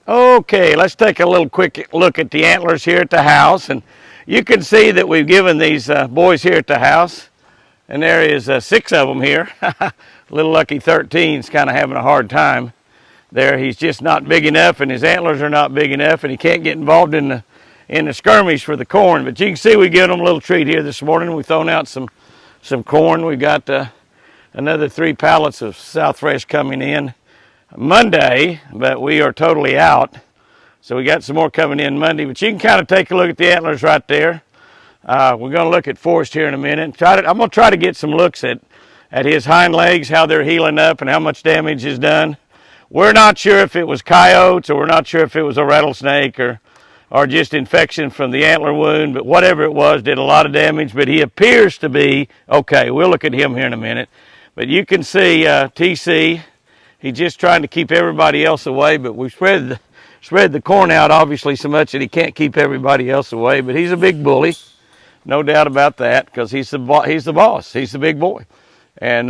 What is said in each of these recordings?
Okay, let's take a little quick look at the antlers here at the house. And you can see that we've given these boys here at the house, and there is 6 of them here. Little Lucky 13's kind of having a hard time there. He's just not big enough, and his antlers are not big enough, and he can't get involved in the skirmish for the corn. But you can see we give them a little treat here this morning. We've thrown out some corn. We've got another 3 pallets of South Fresh coming in Monday, but we are totally out. So we got some more coming in Monday, but you can kind of take a look at the antlers right there. We're going to look at Forrest here in a minute. I'm going to try to get some looks at his hind legs, how they're healing up and how much damage is done. We're not sure if it was coyotes, or we're not sure if it was a rattlesnake or just infection from the antler wound, but whatever it was, did a lot of damage, but he appears to be okay. We'll look at him here in a minute. But you can see TC, he's just trying to keep everybody else away, but we spread the corn out obviously so much that he can't keep everybody else away. But he's a big bully, no doubt about that, because he's the boss. He's the big boy. And,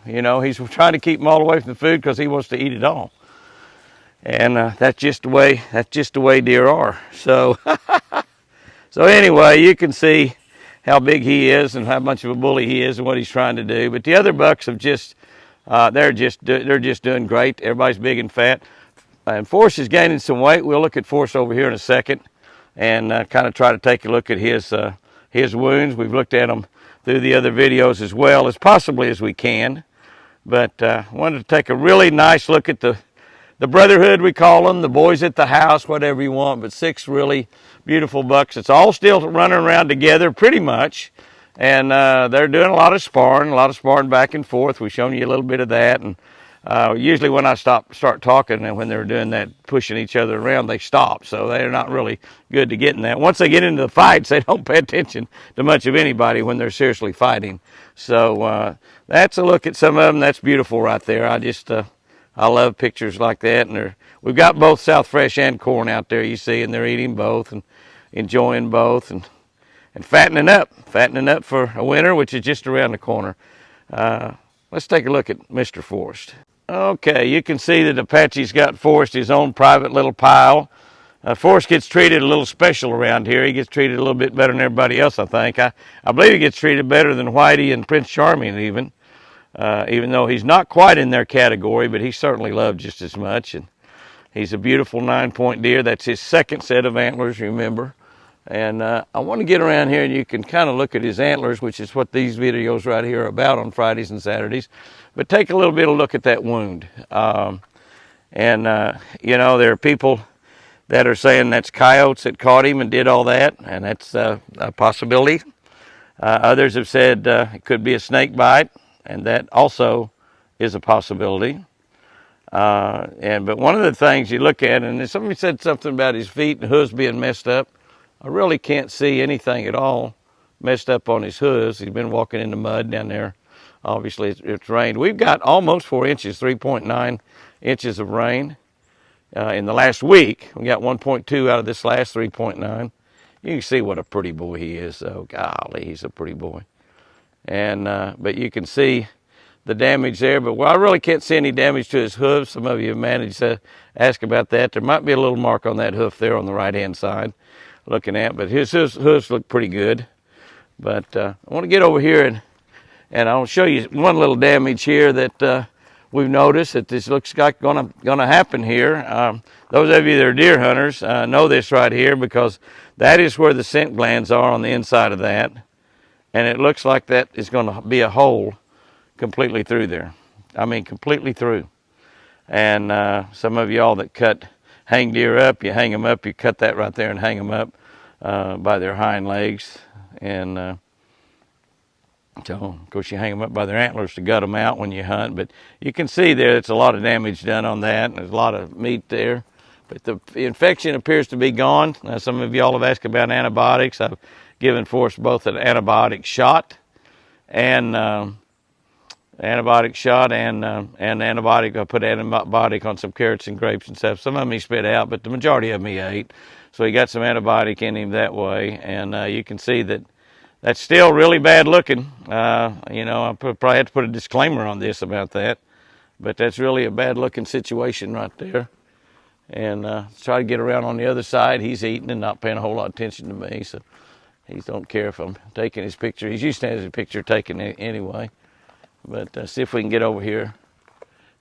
you know, he's trying to keep them all away from the food because he wants to eat it all. And that's just the way deer are. So, so anyway, you can see how big he is and how much of a bully he is and what he's trying to do. But the other bucks have they're just doing great. Everybody's big and fat. And Forrest is gaining some weight. We'll look at Forrest over here in a second and kind of try to take a look at his wounds. We've looked at them through the other videos as well as possibly as we can. But wanted to take a really nice look at the Brotherhood, we call them, the boys at the house, whatever you want, but 6 really beautiful bucks. It's all still running around together pretty much. And they're doing a lot of sparring back and forth. We've shown you a little bit of that. And usually when I start talking and when they're doing that, pushing each other around, they stop. So they're not really good to get in that. Once they get into the fights, they don't pay attention to much of anybody when they're seriously fighting. So that's a look at some of them. That's beautiful right there. I love pictures like that. And we've got both South Fresh and corn out there, you see, and they're eating both and enjoying both and fattening up for a winter, which is just around the corner. Let's take a look at Mr. Forrest. Okay, you can see that Apache's got Forrest his own private little pile. Forrest gets treated a little special around here. He gets treated a little bit better than everybody else, I think. I believe he gets treated better than Whitey and Prince Charming even though he's not quite in their category, but he's certainly loved just as much. And he's a beautiful 9-point deer. That's his second set of antlers, remember. And I want to get around here and you can kind of look at his antlers, which is what these videos right here are about on Fridays and Saturdays. But take a little bit of a look at that wound. You know, there are people that are saying that's coyotes that caught him and did all that, and that's a possibility. Others have said it could be a snake bite, and that also is a possibility. But one of the things you look at, and somebody said something about his feet and hooves being messed up. I really can't see anything at all messed up on his hooves. He's been walking in the mud down there. Obviously, it's rained. We've got almost 4 inches, 3.9 inches of rain in the last week. We got 1.2 out of this last 3.9. You can see what a pretty boy he is. Oh, golly, he's a pretty boy. And but you can see the damage there. But I really can't see any damage to his hooves. Some of you have managed to ask about that. There might be a little mark on that hoof there on the right-hand side. Looking at, but his hooves look pretty good. But I want to get over here and I'll show you one little damage here that we've noticed that this looks like gonna happen here. Those of you that are deer hunters know this right here, because that is where the scent glands are on the inside of that, and it looks like that is going to be a hole completely through there. I mean, completely through. And some of y'all that hang deer up, you hang them up, you cut that right there and hang them up by their hind legs. And so, of course, you hang them up by their antlers to gut them out when you hunt. But you can see there, it's a lot of damage done on that. And there's a lot of meat there. But the infection appears to be gone. Now, some of y'all have asked about antibiotics. I've given Forrest both an antibiotic shot and antibiotic. I put antibiotic on some carrots and grapes and stuff. Some of them he spit out, but the majority of them he ate. So he got some antibiotic in him that way. And you can see that that's still really bad looking. You know, I probably have to put a disclaimer on this about that. But that's really a bad looking situation right there. and try to get around on the other side. He's eating and not paying a whole lot of attention to me, so he don't care if I'm taking his picture. He's used to having his picture taken anyway. But see if we can get over here.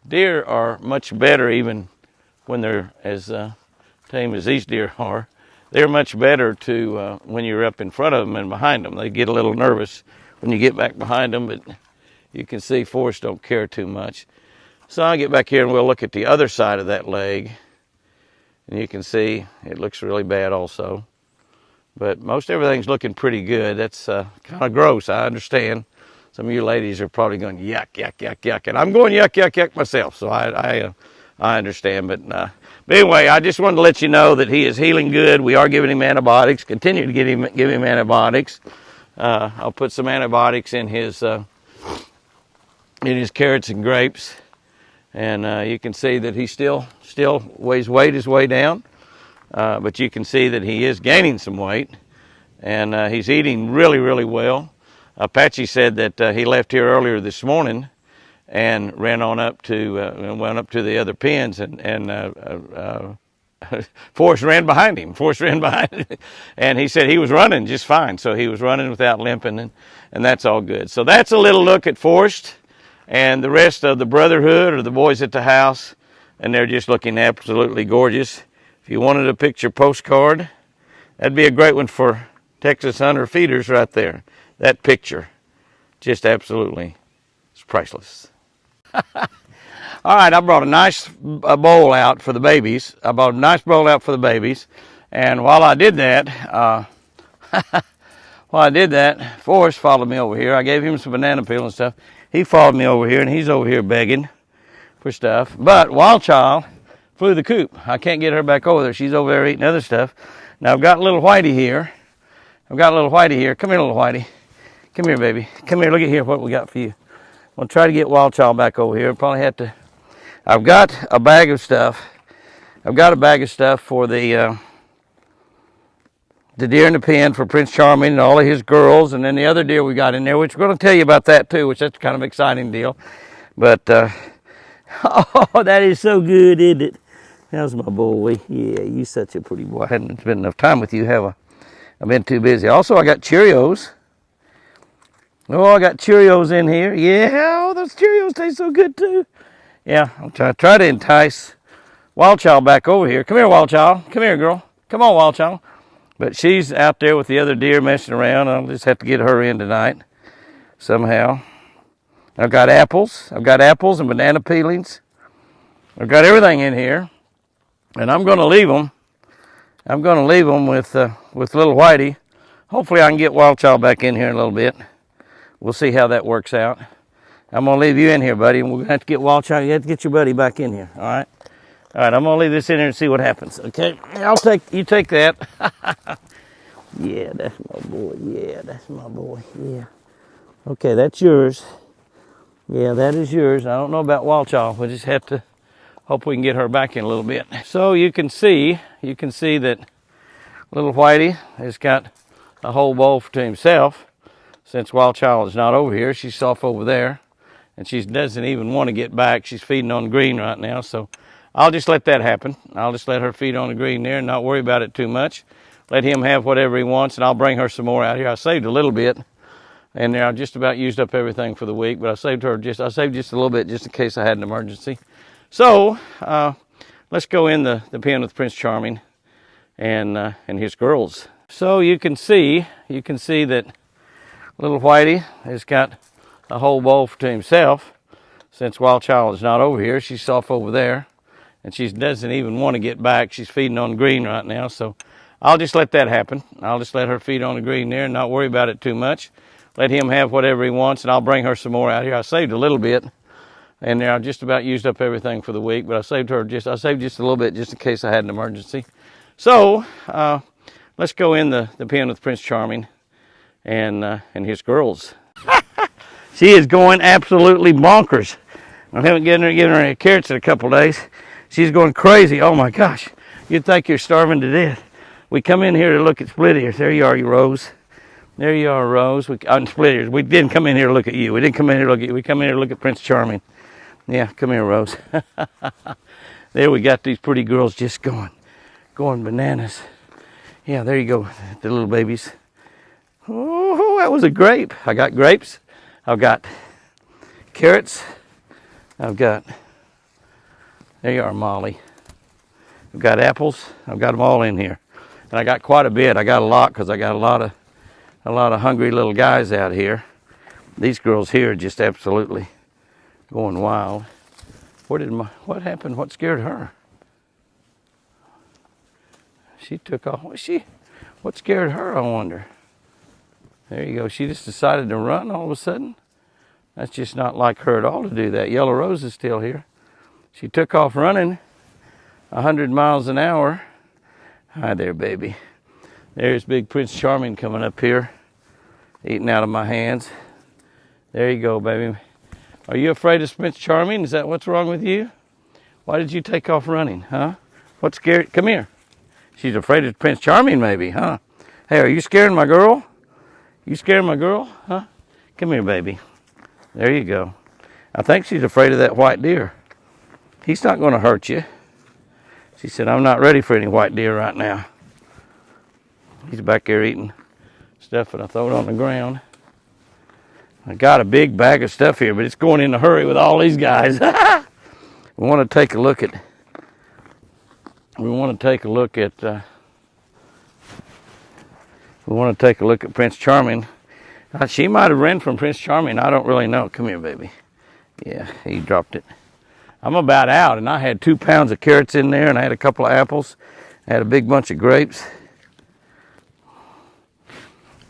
Deer are much better even when they're as tame as these deer are. They're much better to when you're up in front of them and behind them. They get a little nervous when you get back behind them, but you can see Forrest don't care too much. So I'll get back here and we'll look at the other side of that leg. And you can see it looks really bad also. But most everything's looking pretty good. That's kind of gross, I understand. Some of you ladies are probably going, yuck, yuck, yuck, yuck. And I'm going yuck, yuck, yuck myself. So I understand. But anyway, I just wanted to let you know that he is healing good. We are giving him antibiotics. Continue to give him antibiotics. I'll put some antibiotics in his carrots and grapes. And you can see that he still weighs his way down. But you can see that he is gaining some weight. And he's eating really, really well. Apache said that he left here earlier this morning and ran on up to went up to the other pens, and Forrest ran behind him. And he said he was running just fine. So he was running without limping, and that's all good. So that's a little look at Forrest and the rest of the Brotherhood, or the boys at the house, and they're just looking absolutely gorgeous. If you wanted a picture postcard, that'd be a great one for Texas Hunter Feeders right there. That picture, just absolutely, it's priceless. All right, I brought a nice bowl out for the babies. And while I did that, Forrest followed me over here. I gave him some banana peel and stuff. He followed me over here, and he's over here begging for stuff. But Wild Child flew the coop. I can't get her back over there. She's over there eating other stuff. Now I've got little Whitey here. Come here, little Whitey. Come here, baby. Come here, look at here what we got for you. We'll try to get Wild Child back over here. Probably have to. I've got a bag of stuff. For the deer in the pen for Prince Charming and all of his girls, and then the other deer we got in there, which we're going to tell you about that too, which that's kind of an exciting deal. But, oh, that is so good, isn't it? How's my boy? Yeah, you such a pretty boy. I haven't spent enough time with you, have I? I've been too busy. Also, I got Cheerios. Oh, I got Cheerios in here. Yeah, oh, those Cheerios taste so good too. Yeah, I'll try to entice Wild Child back over here. Come here, Wild Child. Come here, girl. Come on, Wild Child. But she's out there with the other deer messing around. I'll just have to get her in tonight somehow. I've got apples. And banana peelings. I've got everything in here. And I'm going to leave them. With little Whitey. Hopefully I can get Wild Child back in here in a little bit. We'll see how that works out. I'm going to leave you in here, buddy, and we're going to have to get Wild Child. You have to get your buddy back in here, all right? All right, I'm going to leave this in here and see what happens, okay? You take that. Yeah, that's my boy. Yeah. Okay, that's yours. Yeah, that is yours. I don't know about Wild Child. We'll just have to hope we can get her back in a little bit. So you can see that little Whitey has got a whole bowl to himself. Since Wild Child is not over here, she's off over there. And she doesn't even want to get back. She's feeding on green right now. So I'll just let that happen. I'll just let her feed on the green there and not worry about it too much. Let him have whatever he wants, and I'll bring her some more out here. I saved a little bit. And there I just about used up everything for the week. But I saved just a little bit just in case I had an emergency. So let's go in the pen with Prince Charming and his girls. So you can see that little Whitey has got a whole bowl to himself. Since Wild Child is not over here, she's off over there. And she doesn't even want to get back. She's feeding on green right now. So I'll just let that happen. I'll just let her feed on the green there and not worry about it too much. Let him have whatever he wants, and I'll bring her some more out here. I saved a little bit. And there I just about used up everything for the week. But I saved just a little bit just in case I had an emergency. So let's go in the pen with Prince Charming and his girls. She is going absolutely bonkers. I haven't given her any carrots in a couple of days. She's going crazy. Oh my gosh. You'd think you're starving to death. We come in here to look at split ears. There you are, you Rose. There you are, Rose. On split ears. We didn't come in here to look at you. We didn't come in here to look at you. We come in here to look at Prince Charming. Yeah, come here, Rose. There we got these pretty girls just going bananas. Yeah, there you go, the little babies. Oh, that was a grape. I got grapes. I've got carrots. I've got, there you are, Molly. I've got apples. I've got them all in here. And I got quite a bit. I got a lot because I got a lot of hungry little guys out here. These girls here are just absolutely going wild. What happened? What scared her? She took off. What scared her, I wonder? There you go. She just decided to run all of a sudden. That's just not like her at all to do that. Yellow Rose is still here. She took off running 100 miles an hour. Hi there, baby. There's big Prince Charming coming up here, eating out of my hands. There you go, baby. Are you afraid of Prince Charming? Is that what's wrong with you? Why did you take off running, huh? What scared? Come here. She's afraid of Prince Charming, maybe, huh? Hey, are you scaring my girl? You scaring my girl, huh? Come here, baby. There you go. I think she's afraid of that white deer. He's not going to hurt you. She said, I'm not ready for any white deer right now. He's back there eating stuff, and I throw it on the ground. I got a big bag of stuff here, but it's going in a hurry with all these guys. We want to take a look at Prince Charming. She might have ran from Prince Charming. I don't really know. Come here, baby. Yeah, he dropped it. I'm about out, and I had 2 pounds of carrots in there, and I had a couple of apples. I had a big bunch of grapes.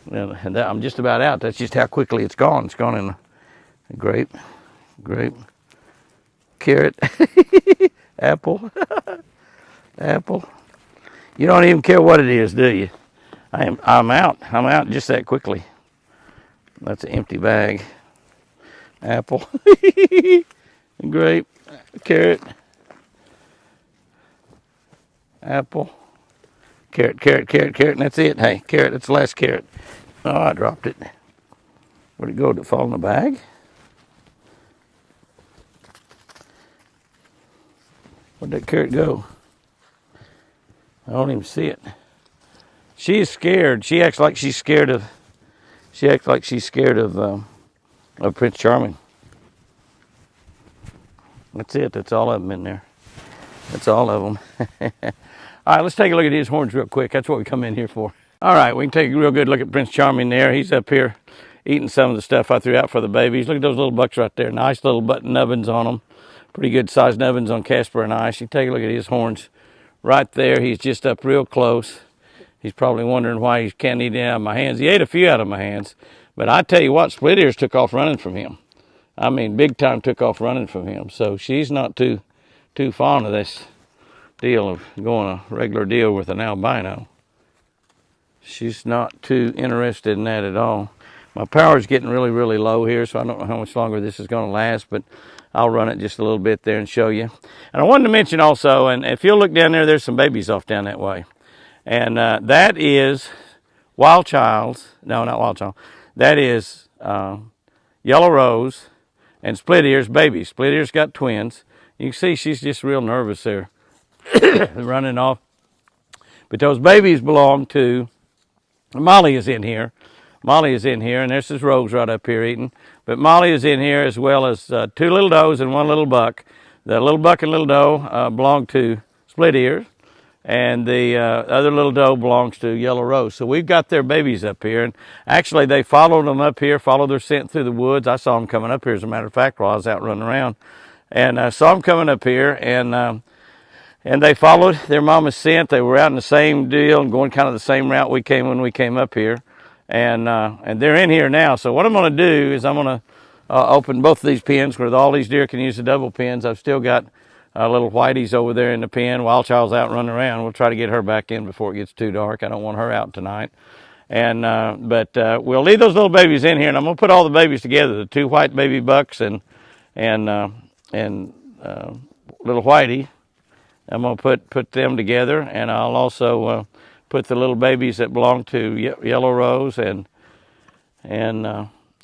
And I'm just about out. That's just how quickly it's gone. It's gone in a grape, carrot, apple, apple. You don't even care what it is, do you? I'm out. I'm out just that quickly. That's an empty bag. Apple, grape, carrot, apple, carrot, and that's it. Hey, carrot, that's the last carrot. Oh, I dropped it. Where'd it go? Did it fall in the bag? Where'd that carrot go? I don't even see it. She's scared. She acts like she's scared of Prince Charming. That's it. That's all of them in there. That's all of them. All right, let's take a look at his horns real quick. That's what we come in here for. All right, we can take a real good look at Prince Charming there. He's up here eating some of the stuff I threw out for the babies. Look at those little bucks right there. Nice little button nubbins on them. Pretty good sized nubbins on Casper and Ice. You can take a look at his horns right there. He's just up real close. He's probably wondering why he can't eat it out of my hands. He ate a few out of my hands. But I tell you what, Split Ears took off running from him. I mean, big time took off running from him. So she's not too fond of this deal of going a regular deal with an albino. She's not too interested in that at all. My power's getting really, really low here, so I don't know how much longer this is going to last, but I'll run it just a little bit there and show you. And I wanted to mention also, and if you'll look down there, there's some babies off down that way. And that is Wild Child's, no, not Wild Child. That is Yellow Rose and Split Ears babies. Split Ears got twins. You can see she's just real nervous there, running off. But those babies belong to, Molly is in here. Molly is in here, and there's this Rose right up here eating. But Molly is in here as well as 2 little does and 1 little buck. The little buck and little doe belong to Split Ears, and the other little doe belongs to Yellow Rose. So we've got their babies up here, and actually they followed them up here, followed their scent through the woods. I saw them coming up here, as a matter of fact, while I was out running around, and I saw them coming up here, and they followed their mama's scent. They were out in the same deal and going kind of the same route we came when we came up here. And they're in here now. So what I'm going to do is I'm going to open both of these pens where all these deer can use the double pens. I've still got little Whiteys over there in the pen. Wild Child's out running around. We'll try to get her back in before it gets too dark. I don't want her out tonight. And but we'll leave those little babies in here, and I'm going to put all the babies together, the 2 white baby bucks and little Whitey. I'm going to put them together, and I'll also put the little babies that belong to Yellow Rose and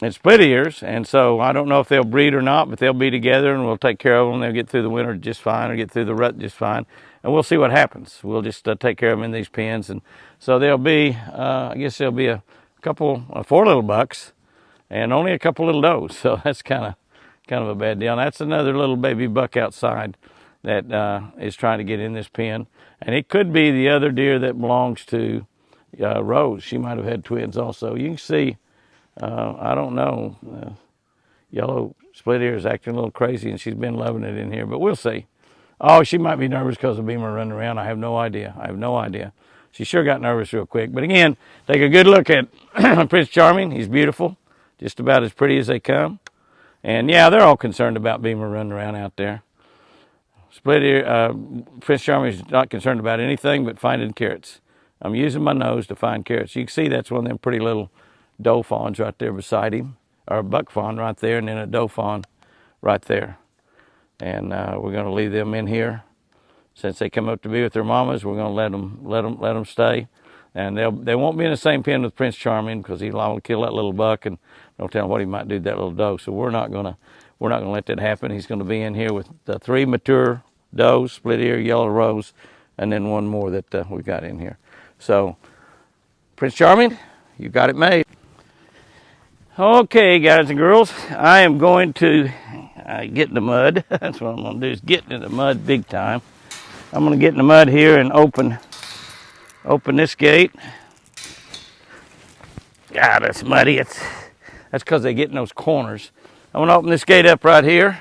and split ears, and so I don't know if they'll breed or not, but they'll be together, and we'll take care of them. They'll get through the winter just fine, or get through the rut just fine, and we'll see what happens. We'll just take care of them in these pens, and so there'll be, I guess there'll be a couple, 4 little bucks, and only a couple little does. So that's kind of a bad deal. And that's another little baby buck outside that is trying to get in this pen, and it could be the other deer that belongs to Rose. She might have had twins also. You can see. I don't know. Yellow split ear is acting a little crazy, and she's been loving it in here, but we'll see. Oh, she might be nervous because of Beamer running around. I have no idea. I have no idea. She sure got nervous real quick. But again, take a good look at Prince Charming. He's beautiful, just about as pretty as they come. And yeah, they're all concerned about Beamer running around out there. Split ear, Prince Charming is not concerned about anything but finding carrots. I'm using my nose to find carrots. You can see that's one of them pretty little doe fawns right there beside him, or a buck fawn right there, and then a doe fawn right there. And we're going to leave them in here. Since they come up to be with their mamas, we're going to let them stay. And they won't be in the same pen with Prince Charming because he'll want to kill that little buck, and don't tell him what he might do to that little doe. So we're not going to let that happen. He's going to be in here with the 3 mature does, split ear, yellow rose, and then one more that we've got in here. So Prince Charming, you got it made. Okay, guys and girls, I am going to get in the mud. That's what I'm going to do, is get in the mud big time. I'm going to get in the mud here and open this gate. God, that's muddy. That's because they get in those corners. I'm going to open this gate up right here.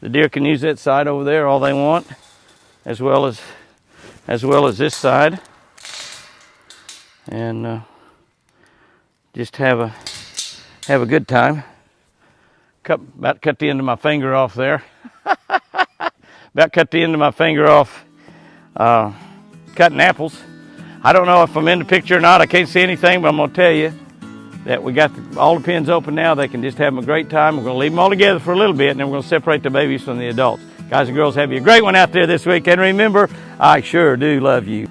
The deer can use that side over there all they want, as well as this side, and just have a good time. About to cut the end of my finger off there. About cut the end of my finger off cutting apples. I don't know if I'm in the picture or not. I can't see anything, but I'm going to tell you that we got all the pens open now. They can just have a great time. We're going to leave them all together for a little bit, and then we're going to separate the babies from the adults. Guys and girls, have you a great one out there this week. And remember, I sure do love you.